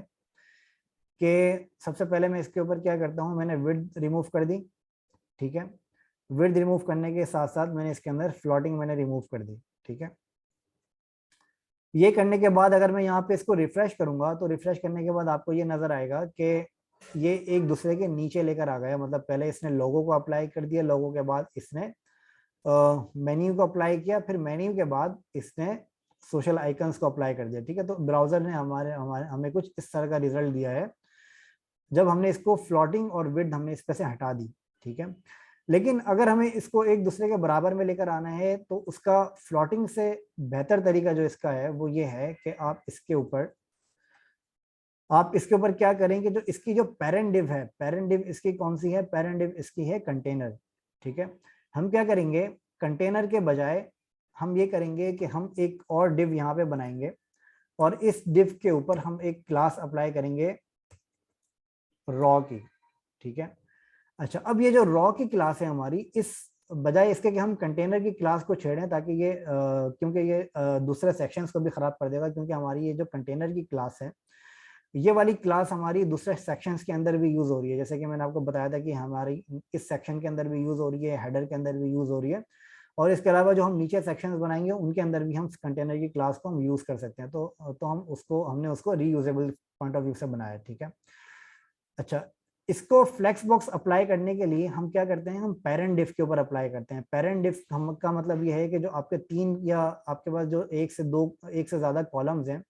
कि सबसे पहले मैं इसके ऊपर क्या करता हूँ, मैंने विड्थ रिमूव कर दी, ठीक है। विड्थ रिमूव करने के साथ साथ मैंने इसके अंदर फ्लोटिंग मैंने रिमूव कर दी, ठीक है। ये करने के बाद अगर मैं यहाँ पे इसको रिफ्रेश करूंगा तो रिफ्रेश करने के बाद आपको ये नजर आएगा कि ये एक दूसरे के नीचे लेकर आ गया। मतलब पहले इसने लोगो को अप्लाई कर दिया, लोगो के बाद इसने मेन्यू को अप्लाई किया, फिर मेन्यू के बाद इसने सोशल आइकन्स को अप्लाई कर दिया, ठीक है। तो ब्राउजर ने हमारे हमारे हमें कुछ इस तरह का रिजल्ट दिया है जब हमने इसको फ्लोटिंग और विड्थ हमने इस पे से हटा दी, ठीक है। लेकिन अगर हमें इसको एक दूसरे के बराबर में लेकर आना है तो उसका फ्लोटिंग से बेहतर तरीका जो इसका है वो ये है कि आप इसके ऊपर क्या करेंगे, जो इसकी जो पेरेंट डिव है, पेरेंट डिव इसकी कौन सी है, पेरेंट डिव इसकी है कंटेनर, ठीक है। हम क्या करेंगे, कंटेनर के बजाय हम ये करेंगे कि हम एक और डिव यहाँ पे बनाएंगे और इस डिव के ऊपर हम एक क्लास अप्लाई करेंगे रॉ की, ठीक है। अच्छा, अब ये जो रॉ की क्लास है हमारी, इस बजाय इसके कि हम कंटेनर की क्लास को छेड़ें, ताकि ये क्योंकि ये दूसरे सेक्शंस को भी खराब कर देगा, क्योंकि हमारी ये जो कंटेनर की क्लास है, ये वाली क्लास हमारी दूसरे सेक्शंस के अंदर भी यूज हो रही है। जैसे कि मैंने आपको बताया था कि हमारी इस सेक्शन के अंदर भी यूज हो रही है, हेडर के अंदर भी यूज हो रही है, और इसके अलावा जो हम नीचे सेक्शंस बनाएंगे उनके अंदर भी हम कंटेनर की क्लास को हम यूज कर सकते हैं। तो हमने उसको रीयूजेबल पॉइंट ऑफ व्यू से बनाया है, ठीक है। अच्छा, इसको फ्लेक्स बॉक्स अप्लाई करने के लिए हम क्या करते हैं, हम पेरेंट डिफ के ऊपर अप्लाई करते हैं। पेरेंट डिफ हम का मतलब ये है कि जो आपके 3 या आपके पास जो 1 से ज्यादा कॉलम्स हैं,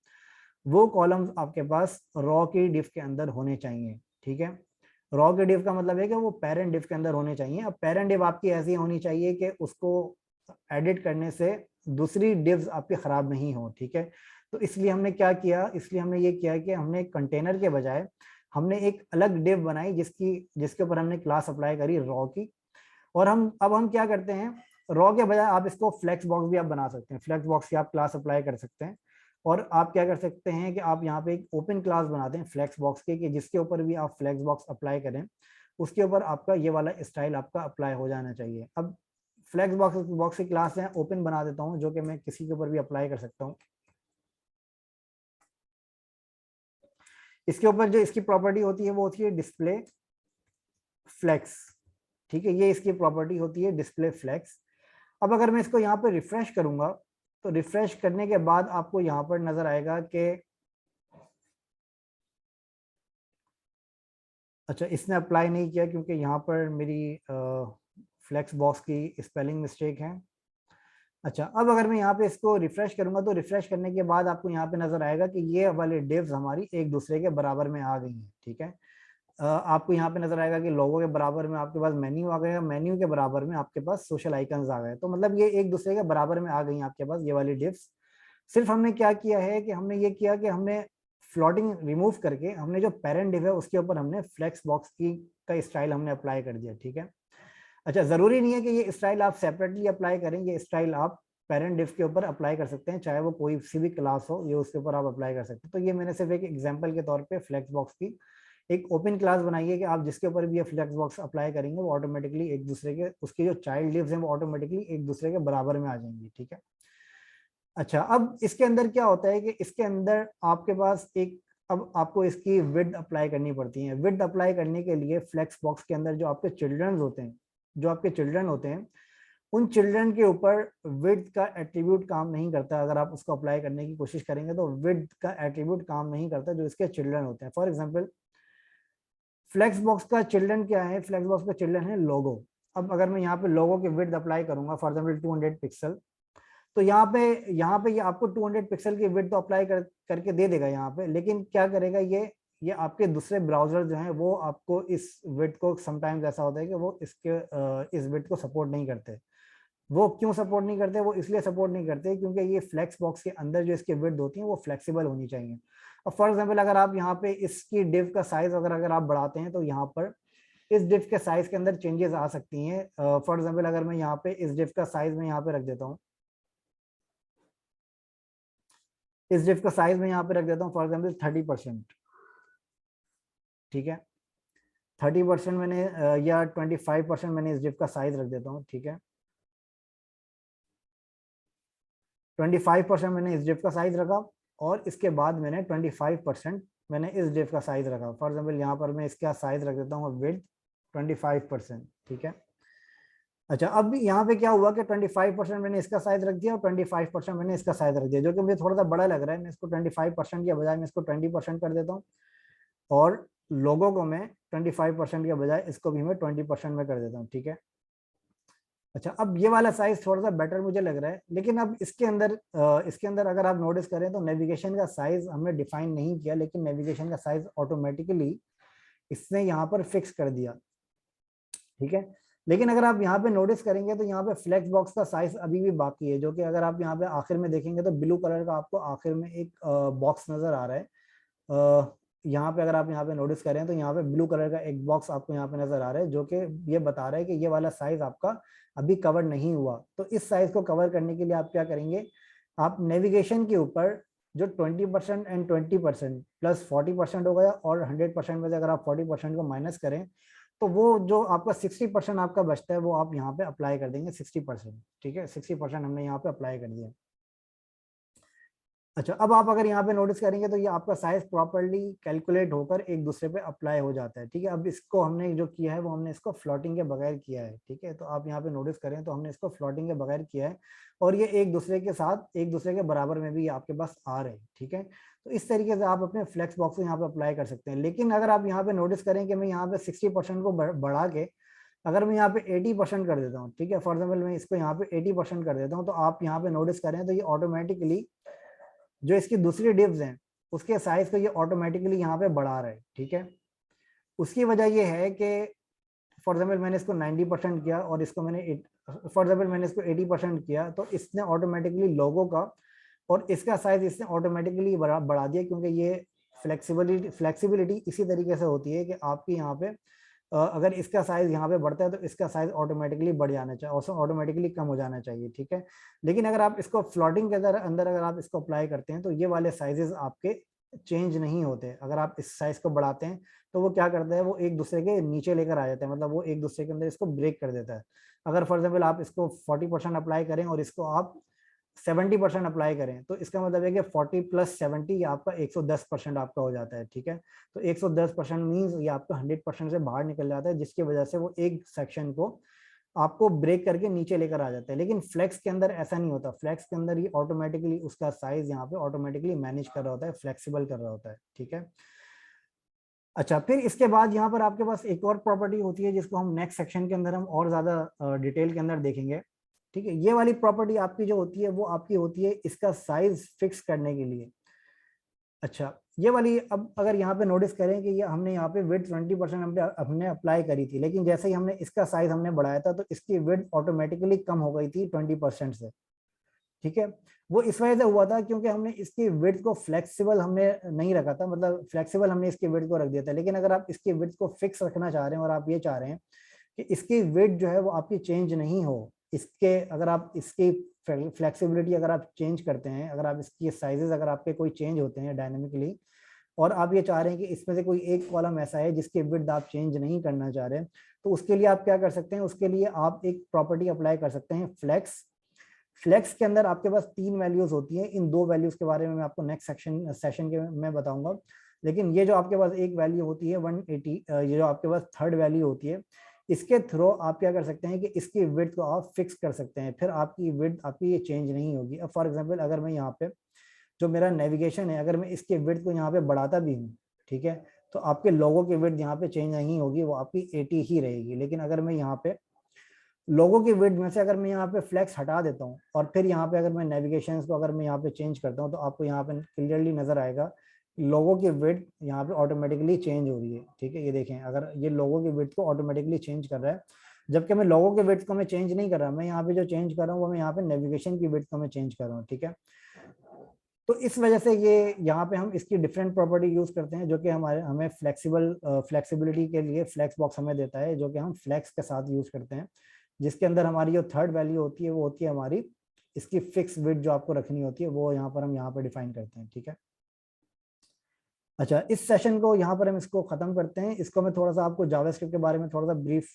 वो कॉलम्स आपके पास रॉ की डिफ के अंदर होने चाहिए, ठीक है। रॉ की डिफ का मतलब है कि वो पेरेंट डिफ के अंदर होने चाहिए। अब पेरेंट डिफ आपकी ऐसी होनी चाहिए कि उसको एडिट करने से दूसरी डिव्स आपके खराब नहीं हो, ठीक है। तो इसलिए हमने क्या किया, इसलिए हमने ये किया कि हमने कंटेनर के बजाय हमने एक अलग डिव बनाई जिसके ऊपर हमने क्लास अप्लाई करी रॉ की। और हम क्या करते हैं, रॉ के बजाय आप इसको फ्लेक्स बॉक्स भी आप बना सकते हैं, फ्लेक्स बॉक्स की आप क्लास अप्लाई कर सकते हैं। और आप क्या कर सकते हैं कि आप यहाँ पे एक ओपन क्लास बनाते हैं फ्लेक्स बॉक्स के, कि जिसके ऊपर भी आप फ्लेक्स बॉक्स अप्लाई करें उसके ऊपर आपका ये वाला स्टाइल आपका अप्लाई हो जाना चाहिए। अब फ्लेक्स बॉक्स की क्लास है ओपन बना देता हूँ, जो कि मैं किसी के ऊपर भी अप्लाई कर सकता हूँ। इसके ऊपर जो इसकी प्रॉपर्टी होती है वो होती है डिस्प्ले फ्लेक्स, ठीक है। ये इसकी प्रॉपर्टी होती है डिस्प्ले फ्लेक्स। अब अगर मैं इसको यहाँ पे रिफ्रेश करूंगा, तो रिफ्रेश करने के बाद आपको यहाँ पर नजर आएगा कि अच्छा, इसने अप्लाई नहीं किया क्योंकि यहाँ पर मेरी फ्लेक्स बॉक्स की स्पेलिंग मिस्टेक है। अच्छा, अब अगर मैं यहाँ पे इसको रिफ्रेश करूंगा, तो रिफ्रेश करने के बाद आपको यहाँ पे नजर आएगा कि ये वाले डिव्स हमारी एक दूसरे के बराबर में आ गई हैं, ठीक है। आपको यहाँ पे नजर आएगा कि लोगों के बराबर में आपके पास मेन्यू आ गया, मेन्यू के बराबर में आपके पास सोशल आइकन्स आ गए। तो मतलब ये एक दूसरे के बराबर में आ गई आपके पास ये वाली डिव्स। सिर्फ हमने क्या किया है कि हमने ये किया कि हमने फ्लोटिंग रिमूव करके हमने जो पेरेंट डिव है उसके ऊपर हमने फ्लेक्स बॉक्स की का स्टाइल हमने अप्लाई कर दिया, ठीक है। अच्छा, जरूरी नहीं है कि ये स्टाइल आप सेपरेटली अप्लाई करें, ये स्टाइल आप पेरेंट डिव के ऊपर अप्लाई कर सकते हैं, चाहे वो कोई सी भी क्लास हो, ये उसके ऊपर आप अप्लाई कर सकते हैं। तो ये मैंने सिर्फ एक एग्जांपल के तौर पे फ्लेक्स बॉक्स की एक ओपन क्लास बनाई है कि आप जिसके ऊपर भी ये फ्लेक्स बॉक्स अप्लाई करेंगे वो ऑटोमेटिकली एक दूसरे के, उसके जो चाइल्ड डिव्स हैं वो ऑटोमेटिकली एक दूसरे के बराबर में आ जाएंगी, ठीक है। अच्छा, अब इसके अंदर क्या होता है कि इसके अंदर आपके पास एक, अब आपको इसकी विड्थ अप्लाई करनी पड़ती है। विड्थ अप्लाई करने के लिए फ्लेक्स बॉक्स के अंदर जो आपके चिल्ड्रन होते हैं, उन चिल्ड्रन के ऊपर विड्थ का एट्रीब्यूट काम नहीं करता। अगर आप उसको अप्लाई करने की कोशिश करेंगे तो विड्थ का एट्रीब्यूट काम नहीं करता जो इसके चिल्ड्रन होते हैं। फॉर एग्जाम्पल, फ्लेक्स बॉक्स का चिल्ड्रन क्या है, फ्लेक्स बॉक्स का चिल्ड्रन है लोगो। अब अगर मैं यहाँ पे लोगो की विड्थ अप्लाई करूंगा, फॉर एग्जाम्पल 200 पिक्सल, तो यहाँ पे ये आपको 200 पिक्सल की विड्थ तो अप्लाई करके दे देगा यहाँ पे। लेकिन क्या करेगा ये आपके दूसरे ब्राउजर जो हैं वो आपको इस विड्थ को, समटाइम्स ऐसा होता है कि वो इस विड्थ को सपोर्ट नहीं करते। वो क्यों सपोर्ट नहीं करते, वो इसलिए सपोर्ट नहीं करते क्योंकि ये फ्लेक्स बॉक्स के अंदर जो इसकी विड्थ होती है वो फ्लेक्सिबल होनी चाहिए। अब फॉर एग्जाम्पल, अगर आप यहाँ पे इसकी डिव का साइज अगर आप बढ़ाते हैं तो यहाँ पर इस डिव के साइज के अंदर चेंजेस आ सकती हैं। फॉर एग्जाम्पल, अगर मैं यहाँ पे इस डिव का साइज में यहाँ पे रख देता हूँ, इस डिव का साइज में यहाँ पे रख देता हूँ फॉर एग्जाम्पल 30%, ठीक है। 30% मैंने या 25% मैंने इस डिव का साइज रख देता हूँ, ठीक है। 25% मैंने इस डिव का साइज रखा, और इसके बाद मैंने 25% मैंने इस डिव का साइज रखा। फॉर एग्जाम्पल, यहाँ पर मैं इसका साइज रख देता हूँ विड्थ 25%, ठीक है। अच्छा, अब यहाँ पे क्या हुआ कि 25% मैंने इसका साइज रख दिया और 25% मैंने इसका साइज रख दिया, जो कि मुझे थोड़ा सा बड़ा लग रहा है। मैं इसको 25% के बजाय मैं इसको 20% कर देता हूँ, और लोगों को मैं 25% के बजाय इसको भी मैं 20% में कर देता हूँ, ठीक है। अच्छा, अब ये वाला साइज थोड़ा सा बेटर मुझे लग रहा है। लेकिन अब इसके अंदर अगर आप नोटिस करें तो नेविगेशन का साइज हमने डिफाइन नहीं किया, लेकिन नेविगेशन का साइज ऑटोमेटिकली इसने यहाँ पर फिक्स कर दिया, ठीक है। लेकिन अगर आप यहाँ पे नोटिस करेंगे तो यहाँ पे फ्लेक्स बॉक्स का साइज अभी भी बाकी है, जो कि अगर आप यहाँ पे आखिर में देखेंगे तो ब्लू कलर का आपको आखिर में एक बॉक्स नजर आ रहा है। यहाँ पे अगर आप यहाँ पे नोटिस करें तो यहाँ पे ब्लू कलर का एक बॉक्स आपको यहाँ पे नजर आ रहा है, जो कि ये बता रहा है कि ये वाला साइज आपका अभी कवर नहीं हुआ। तो इस साइज को कवर करने के लिए आप क्या करेंगे, आप नेविगेशन के ऊपर जो 20% एंड 20% प्लस 40% हो गया, और 100% में से अगर आप 40% को माइनस करें तो वो जो आपका 60% आपका बचता है वो आप यहाँ पे अप्लाई कर देंगे 60%, ठीक है, 60% हमने यहाँ पे अप्लाई कर दिया। अच्छा, अब आप अगर यहाँ पे नोटिस करेंगे तो ये आपका साइज प्रॉपर्ली कैलकुलेट होकर एक दूसरे पे अप्लाई हो जाता है, ठीक है। अब इसको हमने जो किया है वो हमने इसको फ्लोटिंग के बगैर किया है, ठीक है। तो आप यहाँ पे नोटिस करें तो हमने इसको फ्लोटिंग के बगैर किया है और ये एक दूसरे के साथ एक दूसरे के बराबर में भी आपके पास आ रहे हैं, ठीक है। तो इस तरीके से आप अपने फ्लेक्स बॉक्स को यहाँ पे अप्लाई कर सकते हैं। लेकिन अगर आप यहाँ पे नोटिस करें कि मैं यहाँ पे 60% को बढ़ा के अगर मैं यहाँ पे 80% कर देता हूँ, ठीक है, फॉर एग्जाम्पल मैं इसको यहाँ पे 80% कर देता हूँ, तो आप यहाँ पे नोटिस करें तो ये ऑटोमेटिकली जो इसकी दूसरी डिव्स हैं उसके साइज को ये ऑटोमेटिकली यहाँ पे बढ़ा रहा है, ठीक है। उसकी वजह ये है कि फॉर एग्जाम्पल मैंने इसको 90% किया और इसको मैंने फॉर एग्जाम्पल मैंने इसको 80% किया, तो इसने ऑटोमेटिकली लोगो का और इसका साइज इसने ऑटोमेटिकली बढ़ा दिया, क्योंकि ये फ्लेक्सिबिलिटी इसी तरीके से होती है कि आपकी यहाँ पे अगर इसका साइज यहाँ पे बढ़ता है तो इसका साइज ऑटोमेटिकली बढ़ जाना चाहिए और ऑटोमेटिकली कम हो जाना चाहिए, ठीक है। लेकिन अगर आप इसको फ्लोटिंग के अंदर अगर आप इसको अप्लाई करते हैं तो ये वाले साइजेस आपके चेंज नहीं होते। अगर आप इस साइज को बढ़ाते हैं तो वो क्या करता है, वो एक दूसरे के नीचे लेकर आ जाता है, मतलब वो एक दूसरे के अंदर इसको ब्रेक कर देता है। अगर फॉर एग्जाम्पल आप इसको 40% अप्लाई करें और इसको आप 70% अप्लाई करें तो इसका मतलब है कि 40 + 70 ये आपका 110% आपका हो जाता है, ठीक है। तो 110% मीन्स ये आपका 100% से बाहर निकल जाता है, जिसकी वजह से वो एक सेक्शन को आपको ब्रेक करके नीचे लेकर आ जाता है। लेकिन फ्लेक्स के अंदर ऐसा नहीं होता, फ्लेक्स के अंदर ये ऑटोमेटिकली उसका साइज यहाँ पे ऑटोमेटिकली मैनेज कर रहा होता है, फ्लेक्सिबल कर रहा होता है, ठीक है। अच्छा, फिर इसके बाद यहाँ पर आपके पास एक और प्रॉपर्टी होती है जिसको हम नेक्स्ट सेक्शन के अंदर हम और ज्यादा डिटेल के अंदर देखेंगे, ठीक है। ये वाली प्रॉपर्टी आपकी जो होती है वो आपकी होती है इसका साइज फिक्स करने के लिए। अच्छा, ये वाली अब अगर यहाँ पे नोटिस करें कि ये हमने यहाँ पे विड्थ 20% हमने अप्लाई करी थी, लेकिन जैसे ही हमने इसका साइज हमने बढ़ाया था तो इसकी विड्थ ऑटोमेटिकली कम हो गई थी 20% से, ठीक है। वो इस वजह से हुआ था क्योंकि हमने इसकी विड्थ को फ्लेक्सिबल हमने नहीं रखा था, मतलब फ्लेक्सिबल हमने इसकी विड्थ को रख दिया था। लेकिन अगर आप इसकी विड्थ को फिक्स रखना चाह रहे हैं और आप ये चाह रहे हैं कि इसकी विड्थ जो है वो आपकी चेंज नहीं हो, इसके अगर आप इसकी फ्लेक्सिबिलिटी अगर आप चेंज करते हैं, अगर आप इसकी साइजेस अगर आपके कोई चेंज होते हैं डायनेमिकली और आप ये चाह रहे हैं कि इसमें से कोई एक कॉलम ऐसा है जिसकी विड्थ आप चेंज नहीं करना चाह रहे हैं, तो उसके लिए आप क्या कर सकते हैं, उसके लिए आप एक प्रॉपर्टी अप्लाई कर सकते हैं फ्लेक्स। फ्लेक्स के अंदर आपके पास 3 वैल्यूज होती हैं, इन 2 वैल्यूज के बारे में मैं आपको नेक्स्ट सेशन के मैं बताऊंगा। लेकिन ये जो आपके पास एक वैल्यू होती है 180, ये जो आपके पास थर्ड वैल्यू होती है, इसके थ्रू आप क्या कर सकते हैं कि इसकी विड्थ को आप फिक्स कर सकते हैं, फिर आपकी विड्थ आपकी ये चेंज नहीं होगी। अब फॉर एग्जांपल अगर मैं यहाँ पे जो मेरा नेविगेशन है अगर मैं इसके विड्थ को यहाँ पे बढ़ाता भी हूँ, ठीक है, तो आपके लोगों की विड्थ यहाँ पे चेंज नहीं होगी, वो आपकी 80 ही रहेगी। लेकिन अगर मैं यहाँ पे लोगों की विड्थ में से अगर मैं यहाँ पे फ्लेक्स हटा देता हूँ और फिर यहाँ पे अगर मैं नेविगेशन को अगर मैं यहाँ पे चेंज करता हूँ तो आपको यहाँ पे क्लियरली नजर आएगा लोगों की विड्थ यहाँ पे ऑटोमेटिकली चेंज हो रही है, ठीक है। ये देखें, अगर ये लोगों की विड्थ को ऑटोमेटिकली चेंज कर रहा है, जबकि मैं लोगों के विड्थ को मैं चेंज नहीं कर रहा, मैं यहाँ पे जो चेंज कर रहा हूँ वो मैं यहाँ पे नेविगेशन की विड्थ को मैं चेंज कर रहा हूँ, ठीक है। तो इस वजह से ये यहाँ पे हम इसकी डिफरेंट प्रॉपर्टी यूज करते हैं जो कि हमें फ्लेक्सिबिलिटी के लिए फ्लेक्स बॉक्स हमें देता है, जो कि हम फ्लेक्स के साथ यूज करते हैं, जिसके अंदर हमारी जो थर्ड वैल्यू होती है वो होती है हमारी इसकी फिक्स विड्थ जो आपको रखनी होती है, वो यहाँ पर हम यहाँ पर डिफाइन करते हैं, ठीक है। अच्छा, इस सेशन को यहाँ पर हम इसको खत्म करते हैं। इसको मैं थोड़ा सा आपको जावास्क्रिप्ट के बारे में थोड़ा सा ब्रीफ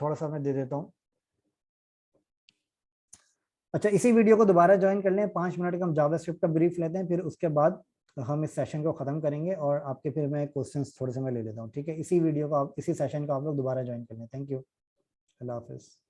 थोड़ा सा मैं दे देता हूँ। अच्छा, इसी वीडियो को दोबारा ज्वाइन कर लें, 5 मिनट का हम जावास्क्रिप्ट का ब्रीफ लेते हैं, फिर उसके बाद हम इस सेशन को खत्म करेंगे और आपके फिर मैं क्वेश्चंस थोड़े से मैं ले लेता हूँ, ठीक है। इसी वीडियो को आप इसी सेशन को आप लोग दोबारा ज्वाइन कर लें। थैंक यू, अल्लाह हाफिज़।